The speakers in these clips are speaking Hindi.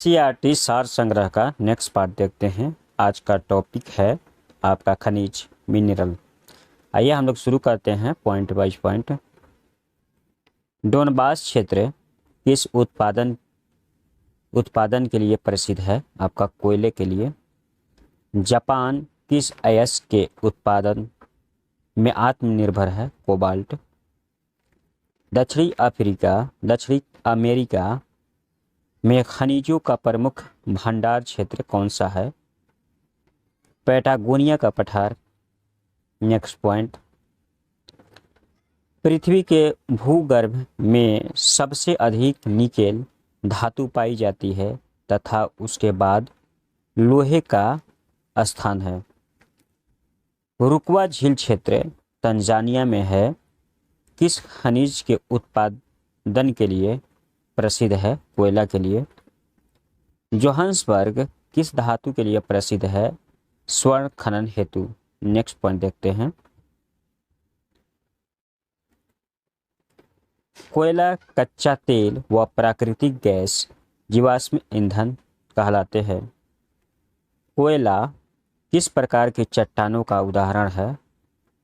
एनसीईआरटी सार संग्रह का नेक्स्ट पार्ट देखते हैं। आज का टॉपिक है आपका खनिज मिनरल। आइए हम लोग शुरू करते हैं पॉइंट वाइज पॉइंट। डोनबास क्षेत्र किस उत्पादन के लिए प्रसिद्ध है? आपका कोयले के लिए। जापान किस अयस्क के उत्पादन में आत्मनिर्भर है? कोबाल्ट। दक्षिणी अमेरिका में खनिजों का प्रमुख भंडार क्षेत्र कौन सा है? पैटागोनिया का पठार। नेक्स्ट पॉइंट, पृथ्वी के भूगर्भ में सबसे अधिक निकेल धातु पाई जाती है तथा उसके बाद लोहे का स्थान है। रुकवा झील क्षेत्र तंजानिया में है। किस खनिज के उत्पादन के लिए प्रसिद्ध है? कोयला के लिए। जोहान्सबर्ग किस धातु के लिए प्रसिद्ध है? स्वर्ण खनन हेतु। नेक्स्ट पॉइंट देखते हैं। कोयला कच्चा तेल व प्राकृतिक गैस जीवाश्म ईंधन कहलाते हैं। कोयला किस प्रकार की चट्टानों का उदाहरण है?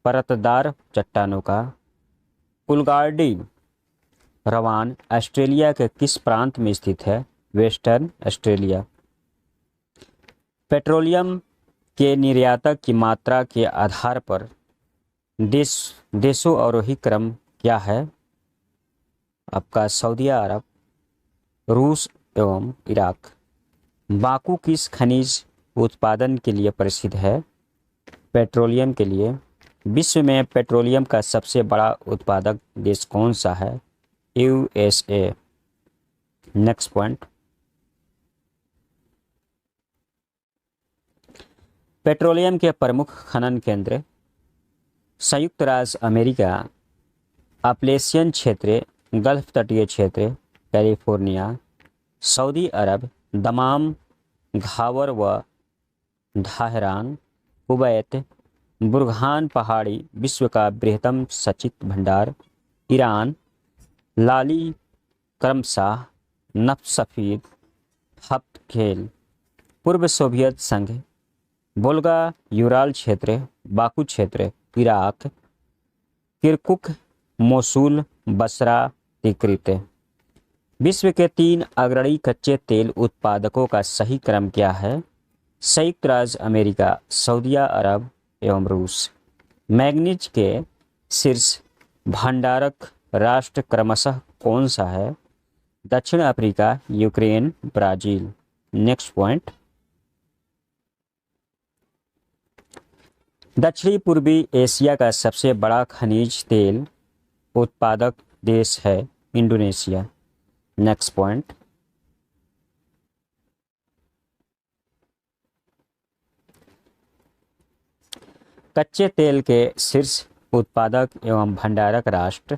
परतदार चट्टानों का। कुलगार्डी रवान ऑस्ट्रेलिया के किस प्रांत में स्थित है? Western Australia. पेट्रोलियम के निर्यातक की मात्रा के आधार पर देशों आरोही क्रम क्या है? आपका सऊदी अरब, रूस एवं इराक। बाकू किस खनिज उत्पादन के लिए प्रसिद्ध है? पेट्रोलियम के लिए। विश्व में पेट्रोलियम का सबसे बड़ा उत्पादक देश कौन सा है? यूएसए। नेक्स्ट पॉइंट, पेट्रोलियम के प्रमुख खनन केंद्र संयुक्त राज्य अमेरिका, अपलेशियन क्षेत्र, गल्फ तटीय क्षेत्र, कैलिफोर्निया, सऊदी अरब, दमाम, घावर व धाहरान, कुवैत, बुरहान पहाड़ी, विश्व का बृहत्तम सचित भंडार, ईरान, लाली क्रमशाह, नफ्सफीद, हप्तखेल, पूर्व सोवियत संघ, वोल्गा यूराल क्षेत्र, बाकू क्षेत्र, इराक, किरकुक, मोसूल, बसरा, तिक्रित। विश्व के 3 अग्रणी कच्चे तेल उत्पादकों का सही क्रम क्या है? संयुक्त राज्य अमेरिका, सऊदी अरब एवं रूस। मैग्नीज के शीर्ष भंडारक राष्ट्र क्रमशः कौन सा है? दक्षिण Africa, Ukraine, Brazil. Next point, दक्षिणी पूर्वी एशिया का सबसे बड़ा खनिज तेल उत्पादक देश है इंडोनेशिया। नेक्स्ट पॉइंट, कच्चे तेल के शीर्ष उत्पादक एवं भंडारक राष्ट्र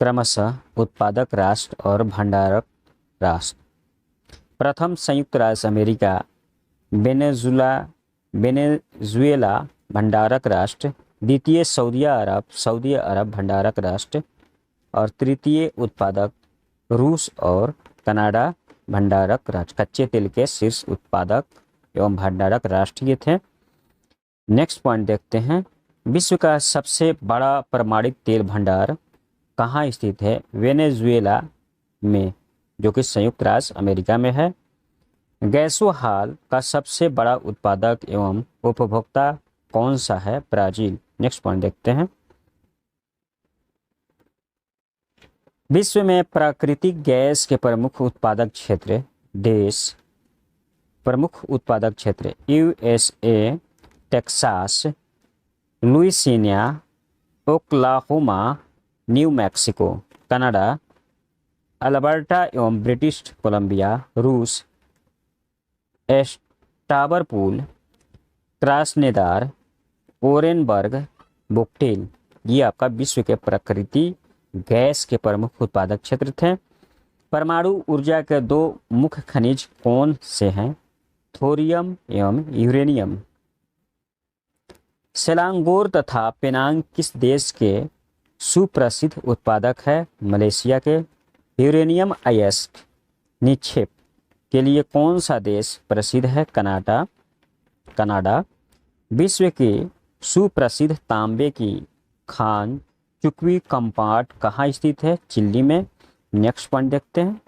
क्रमशः उत्पादक राष्ट्र और भंडारक राष्ट्र। प्रथम संयुक्त राज्य अमेरिका, वेनेजुएला भंडारक राष्ट्र, द्वितीय सऊदी अरब भंडारक राष्ट्र और तृतीय उत्पादक रूस और कनाडा भंडारक राष्ट्र। कच्चे तेल के शीर्ष उत्पादक एवं भंडारक राष्ट्र ये थे। नेक्स्ट पॉइंट देखते हैं। विश्व का सबसे बड़ा प्रमाणिक तेल भंडार कहाँ स्थित है? वेनेजुएला में, जो कि संयुक्त राज्य अमेरिका में है। गैसोहाल का सबसे बड़ा उत्पादक एवं उपभोक्ता कौन सा है? ब्राजील। नेक्स्ट पॉइंट देखते हैं। विश्व में प्राकृतिक गैस के प्रमुख उत्पादक क्षेत्र USA, Texas, Louisiana, Oklahoma, new Mexico, Canada, Alberta एवं ब्रिटिश कोलंबिया, रूस, एस्टावरपूल, क्रास्नेदार, ओरेनबर्ग, बुकटेल। ये आपका विश्व के प्राकृतिक गैस के प्रमुख उत्पादक क्षेत्र थे। परमाणु ऊर्जा के 2 मुख्य खनिज कौन से हैं? थोरियम एवं यूरेनियम। सेलांगोर तथा पेनांग किस देश के सुप्रसिद्ध उत्पादक है? मलेशिया के। यूरेनियम अयस्क निक्षेप के लिए कौन सा देश प्रसिद्ध है? कनाडा। कनाडा। विश्व के सुप्रसिद्ध तांबे की खान चुकवी कंपार्ट कहाँ स्थित है? चिली में। नेक्स्ट पॉइंट देखते हैं।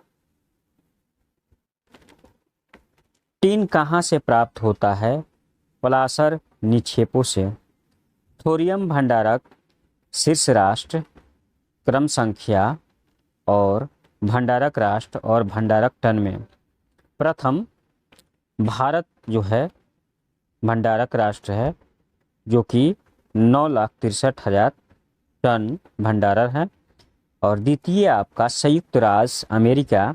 टीन कहाँ से प्राप्त होता है? पलासर निक्षेपों से। थोरियम भंडारक शीर्ष राष्ट्र, क्रम संख्या और भंडारक राष्ट्र और भंडारक टन में। प्रथम भारत जो है भंडारक राष्ट्र है, जो कि 9,63,000 टन भंडारण है। और द्वितीय आपका संयुक्त राज्य अमेरिका,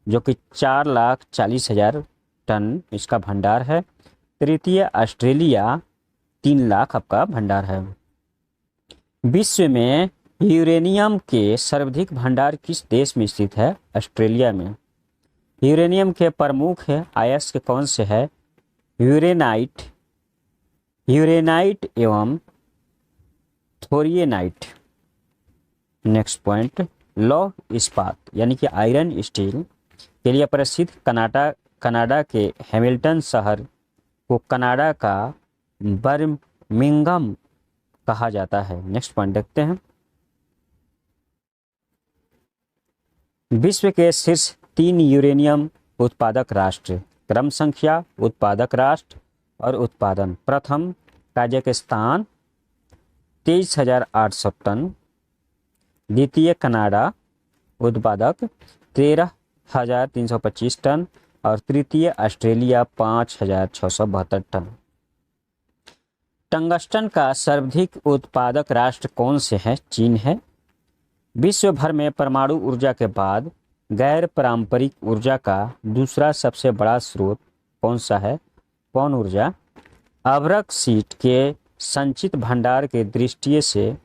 जो कि 4,40,000 टन इसका भंडार है। तृतीय ऑस्ट्रेलिया 3 लाख आपका भंडार है। विश्व में यूरेनियम के सर्वाधिक भंडार किस देश में स्थित है? ऑस्ट्रेलिया में। यूरेनियम के प्रमुख अयस्क कौन से है? यूरेनाइट, यूरेनाइट एवं थोरियनाइट। नेक्स्ट पॉइंट, लौह इस्पात यानी कि आयरन स्टील के लिए प्रसिद्ध कनाडा के हैमिल्टन शहर को कनाडा का बर्मिंघम कहा जाता है। नेक्स्ट पॉइंट देखते हैं। विश्व के शीर्ष 3 यूरेनियम उत्पादक राष्ट्र, क्रम संख्या, उत्पादक राष्ट्र और उत्पादन। प्रथम ताजिकिस्तान 23,800 टन। द्वितीय कनाडा उत्पादक 13,325 टन और तृतीय ऑस्ट्रेलिया 5,672 टन। टंगस्टन का सर्वाधिक उत्पादक राष्ट्र कौन से है? चीन है। विश्व भर में परमाणु ऊर्जा के बाद गैर पारंपरिक ऊर्जा का दूसरा सबसे बड़ा स्रोत कौन सा है? पवन ऊर्जा। अभ्रक सीट के संचित भंडार के दृष्टि से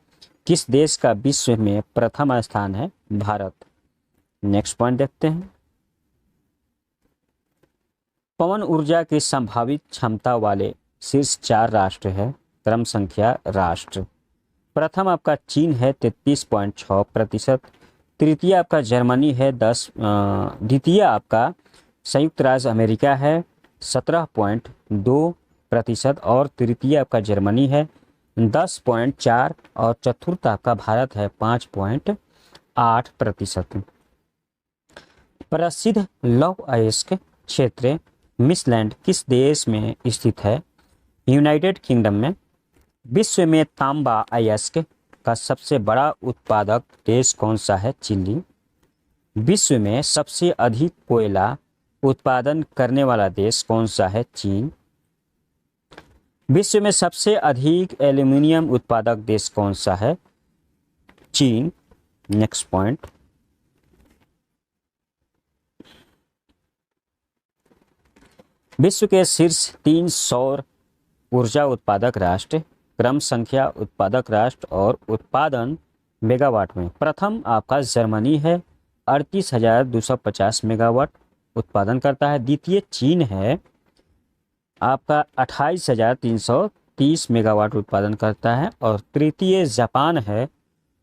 किस देश का विश्व में प्रथम स्थान है? भारत। नेक्स्ट पॉइंट देखते हैं। पवन ऊर्जा की संभावित क्षमता वाले शीर्ष 4 राष्ट्र है, क्रम संख्या राष्ट्र। प्रथम आपका चीन है 33.6%। तृतीय आपका जर्मनी है 10। द्वितीय आपका संयुक्त राज्य अमेरिका है 17.2% और तृतीय आपका जर्मनी है 10.4 और चतुर्थ आपका भारत है 5.8%। प्रसिद्ध लौह अयस्क क्षेत्र मिसलैंड किस देश में स्थित है? यूनाइटेड किंगडम में। विश्व में तांबा अयस्क का सबसे बड़ा उत्पादक देश कौन सा है? चिली। विश्व में सबसे अधिक कोयला उत्पादन करने वाला देश कौन सा है? चीन। विश्व में सबसे अधिक एल्यूमिनियम उत्पादक देश कौन सा है? चीन। नेक्स्ट पॉइंट, विश्व के शीर्ष 3 सौर ऊर्जा उत्पादक राष्ट्र, क्रम संख्या, उत्पादक राष्ट्र और उत्पादन मेगावाट में। प्रथम आपका जर्मनी है 38,250 मेगावाट उत्पादन करता है। द्वितीय चीन है आपका 28,330 मेगावाट उत्पादन करता है और तृतीय जापान है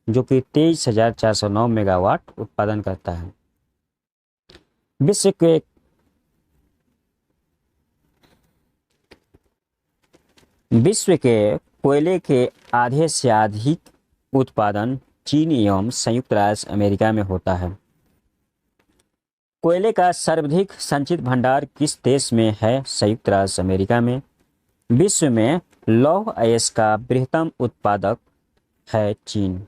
जो कि 23,409 मेगावाट उत्पादन करता है। विश्व के कोयले के आधे से अधिक उत्पादन चीन एवं संयुक्त राज्य अमेरिका में होता है। कोयले का सर्वाधिक संचित भंडार किस देश में है? संयुक्त राज्य अमेरिका में। विश्व में लौह अयस्क का बृहत्तम उत्पादक है चीन।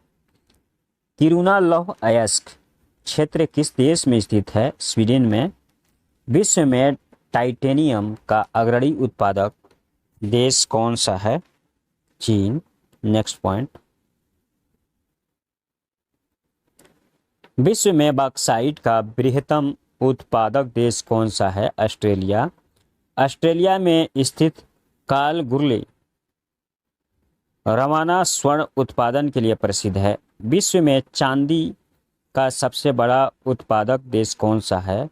किरुना लौह अयस्क क्षेत्र किस देश में स्थित है? स्वीडन में। विश्व में टाइटेनियम का अग्रणी उत्पादक देश कौन सा है? चीन। नेक्स्ट पॉइंट, विश्व में बॉक्साइट का बृहत्तम उत्पादक देश कौन सा है? ऑस्ट्रेलिया। ऑस्ट्रेलिया में स्थित कालगुरली रवाना स्वर्ण उत्पादन के लिए प्रसिद्ध है। विश्व में चांदी का सबसे बड़ा उत्पादक देश कौन सा है?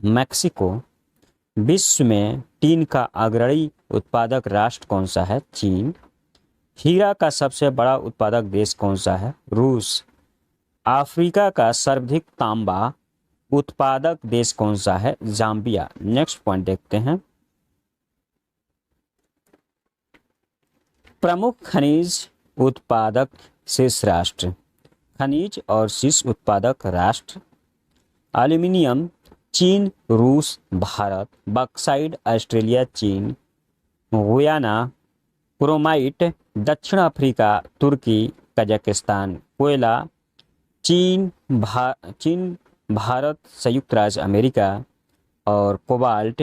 मैक्सिको। विश्व में टीन का अग्रणी उत्पादक राष्ट्र कौन सा है? चीन। हीरा का सबसे बड़ा उत्पादक देश कौन सा है? रूस। अफ्रीका का सर्वाधिक तांबा उत्पादक देश कौन सा है? जाम्बिया। नेक्स्ट पॉइंट देखते हैं। प्रमुख खनिज उत्पादक शीर्ष राष्ट्र। खनिज और शीर्ष उत्पादक राष्ट्र: एल्यूमिनियम चीन, रूस, भारत; बॉक्साइट ऑस्ट्रेलिया, चीन; गुयाना; क्रोमाइट दक्षिण अफ्रीका, तुर्की, कजाकिस्तान; कोयला चीन, भारत, संयुक्त राज्य अमेरिका; और कोबाल्ट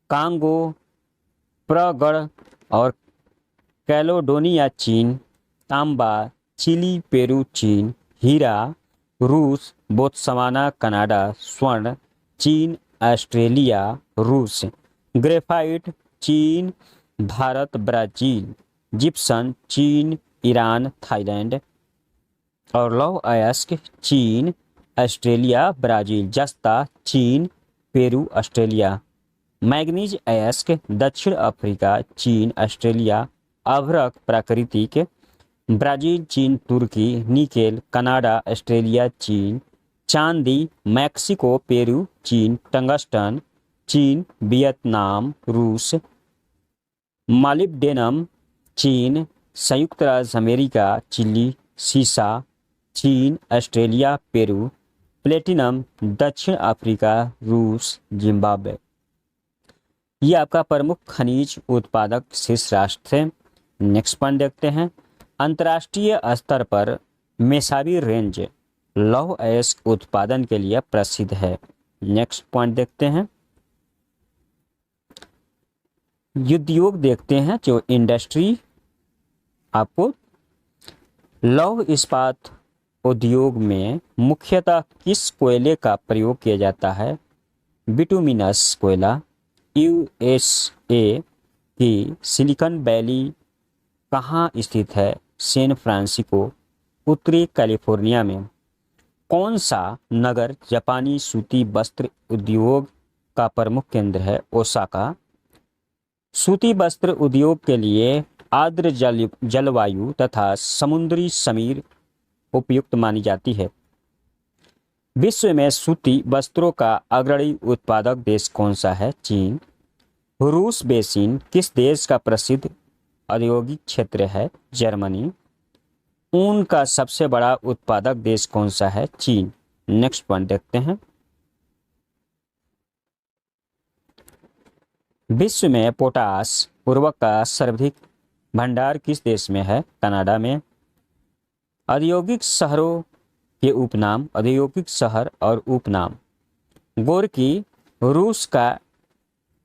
कांगो, प्रगढ़ और कैलोडोनिया, चीन; तांबा चिली, पेरू, चीन; हीरा रूस, बोत्सवाना, कनाडा; स्वर्ण चीन, ऑस्ट्रेलिया, रूस; ग्रेफाइट चीन, भारत, ब्राज़ील; जिप्सम चीन, ईरान, थाईलैंड; और लौह अयस्क चीन, ऑस्ट्रेलिया, ब्राज़ील; जस्ता चीन, पेरू, ऑस्ट्रेलिया; मैग्नीज अयस्क दक्षिण अफ्रीका, चीन, ऑस्ट्रेलिया; अभ्रक प्राकृतिक ब्राज़ील, चीन, तुर्की; निकेल कनाडा, ऑस्ट्रेलिया, चीन; चांदी मैक्सिको, पेरू, चीन; टंगस्टन चीन, वियतनाम, रूस; मॉलिब्डेनम चीन, संयुक्त राज्य अमेरिका, चिली; सीसा चीन, ऑस्ट्रेलिया, पेरू; प्लेटिनम दक्षिण अफ्रीका, रूस, जिम्बाब्वे। ये आपका प्रमुख खनिज उत्पादक शीर्ष राष्ट्र थे। नेक्स्ट पॉइंट देखते हैं। अंतर्राष्ट्रीय स्तर पर मेसाबी रेंज लौह अयस्क उत्पादन के लिए प्रसिद्ध है। नेक्स्ट पॉइंट देखते हैं। उद्योग देखते हैं, जो इंडस्ट्री आपको लौह इस्पात उद्योग में मुख्यतः किस कोयले का प्रयोग किया जाता है? बिटुमिनस कोयला। यूएसए की सिलिकॉन वैली कहाँ स्थित है? सैन फ्रांसिस्को, उत्तरी कैलिफोर्निया में। कौन सा नगर जापानी सूती वस्त्र उद्योग का प्रमुख केंद्र है? ओसाका। सूती वस्त्र उद्योग के लिए आर्द्र जलवायु तथा समुद्री समीर उपयुक्त मानी जाती है। विश्व में सूती वस्त्रों का अग्रणी उत्पादक देश कौन सा है? चीन। रूस बेसिन किस देश का प्रसिद्ध औद्योगिक क्षेत्र है? जर्मनी। ऊन का सबसे बड़ा उत्पादक देश कौन सा है? चीन। नेक्स्ट पॉइंट देखते हैं। विश्व में पोटास उर्वरक का सर्वाधिक भंडार किस देश में है? कनाडा में। औद्योगिक शहरों के उपनाम, औद्योगिक शहर और उपनाम: गोरकी रूस का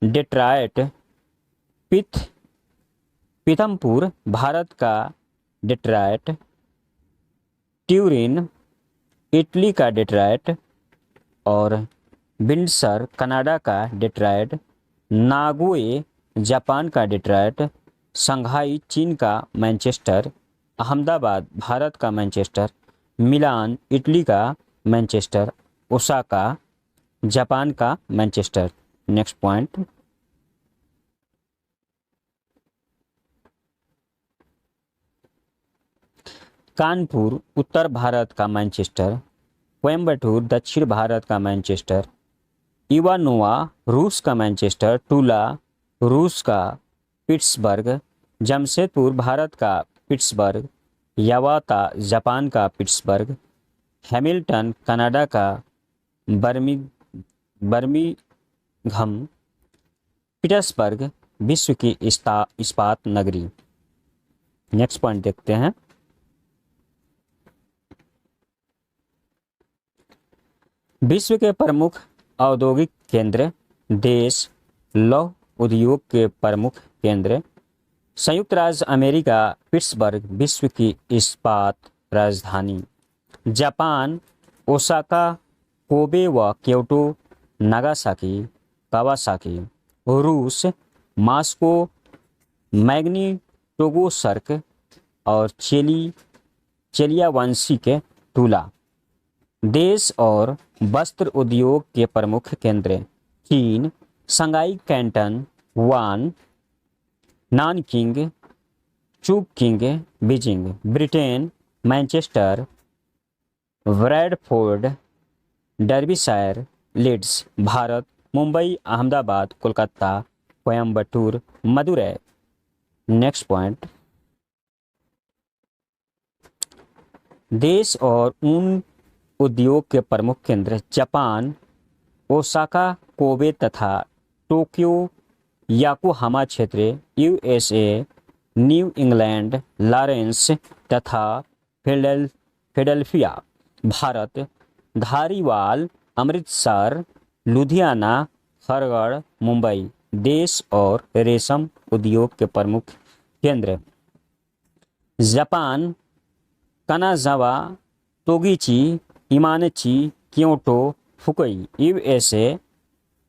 डेट्रॉयट, पीथमपुर भारत का डेट्रॉयट, ट्यूरिन इटली का डेट्रॉयट, और विंडसर कनाडा का डेट्रॉयट, नागोए जापान का डेट्रॉयट, शंघाई चीन का मैनचेस्टर, अहमदाबाद भारत का मैनचेस्टर, मिलान इटली का मैनचेस्टर, ओसाका जापान का मैनचेस्टर। Next point. कानपुर उत्तर भारत का मैनचेस्टर, कोयम्बटूर दक्षिण भारत का मैनचेस्टर, इवानोवा रूस का मैनचेस्टर, टूला रूस का पिट्सबर्ग, जमशेदपुर भारत का पिट्सबर्ग, यावाता जापान का पिट्सबर्ग, हैमिल्टन कनाडा का बर्मिंघम, पीटर्सबर्ग विश्व की इस्पात नगरी। नेक्स्ट पॉइंट देखते हैं। विश्व के प्रमुख औद्योगिक केंद्र, देश, लौह उद्योग के प्रमुख केंद्र: संयुक्त राज्य अमेरिका, पिट्सबर्ग विश्व की इस्पात राजधानी, जापान, ओसाका, कोबे व क्योटो, नागासाकी, कावासाकी, रूस, मॉस्को, मैग्निटोगोर्स्क और चेलियावांशी के टूला। देश और वस्त्र उद्योग के प्रमुख केंद्र: चीन, Shanghai, Canton, Wuhan, Nanking, Chungking, Beijing; Britain, Manchester, Bradford, Derbyshire, Leeds, Bharat, Mumbai, Ahmedabad, Kolkata, Coimbatore, Madurai. Next point, देश और ऊन उद्योग के प्रमुख केंद्र जापान, ओसाका, कोबे तथा टोक्यो, याकोहामा क्षेत्र यूएसए, न्यू इंग्लैंड, लॉरेंस तथा फिलाडेल्फिया भारत, धारीवाल, अमृतसर, लुधियाना, खरगढ़, मुंबई। देश और रेशम उद्योग के प्रमुख केंद्र Japan, कनाजावा, तोगीची, इमानची, Kyoto, Fukui. USA,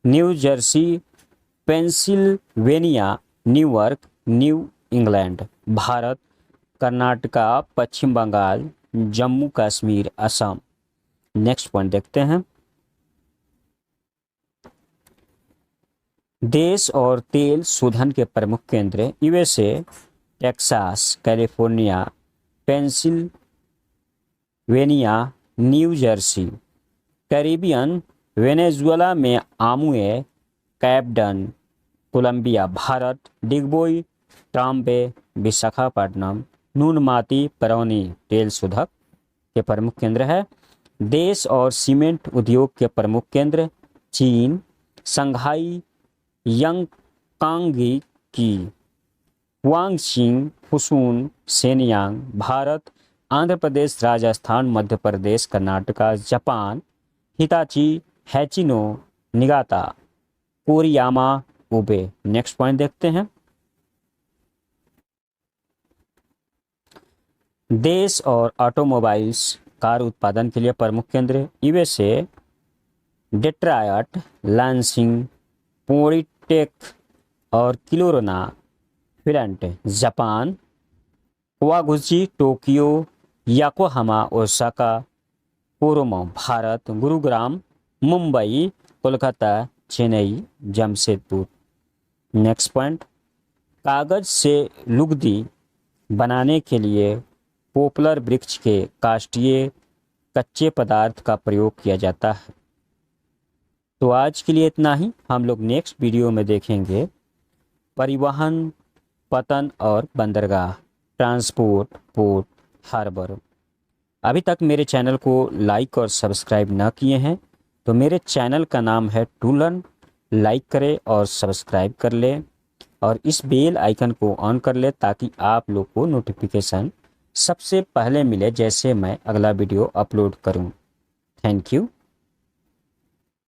new Jersey, Pennsylvania, New York, new England. Bharat, Karnataka, पश्चिम बंगाल, जम्मू कश्मीर, असम। नेक्स्ट पॉइंट देखते हैं, देश और तेल शोधन के प्रमुख केंद्र USA, Texas, California, Pennsylvania, new Jersey. Caribbean, Venezuela में आमुए, कैपडन, कोलंबिया। भारत, डिगबोई, ट्राम्बे, विशाखापट्टनम, नूनमाती, परौनी। तेल शोधक के प्रमुख केंद्र है। देश और सीमेंट उद्योग के प्रमुख केंद्र चीन, शंघाई, यांगकांगी की, वांगसिंग, फुसून, Shenyang. Bharat, Andhra Pradesh, Rajasthan, Madhya Pradesh, Karnataka, Japan, Hitachi, हैचिनो, निगाता, कोरियामा, ube. Next point देखते हैं, देश और ऑटोमोबाइल्स कार उत्पादन के लिए प्रमुख केंद्र यूएसए, डेट्रॉयट, लांसिंग, पोर्टेक और किलोरोना, Flint. Japan, Kawaguchi, Tokyo, Yokohama, Osaka, Koromo. Bharat, Gurugram, Mumbai, Kolkata, Chennai, Jamshedpur. Next point, कागज से लुगदी बनाने के लिए पोपलर वृक्ष के काष्ठीय कच्चे पदार्थ का प्रयोग किया जाता है। तो आज के लिए इतना ही। हम लोग नेक्स्ट वीडियो में देखेंगे परिवहन, पतन और बंदरगाह, ट्रांसपोर्ट, पोर्ट, हार्बर। अभी तक मेरे चैनल को लाइक और सब्सक्राइब ना किए हैं तो मेरे चैनल का नाम है टू लर्न। लाइक करें और सब्सक्राइब कर लें और इस बेल आइकन को ऑन कर लें ताकि आप लोग को नोटिफिकेशन सबसे पहले मिले जैसे मैं अगला वीडियो अपलोड करूं। Thank you.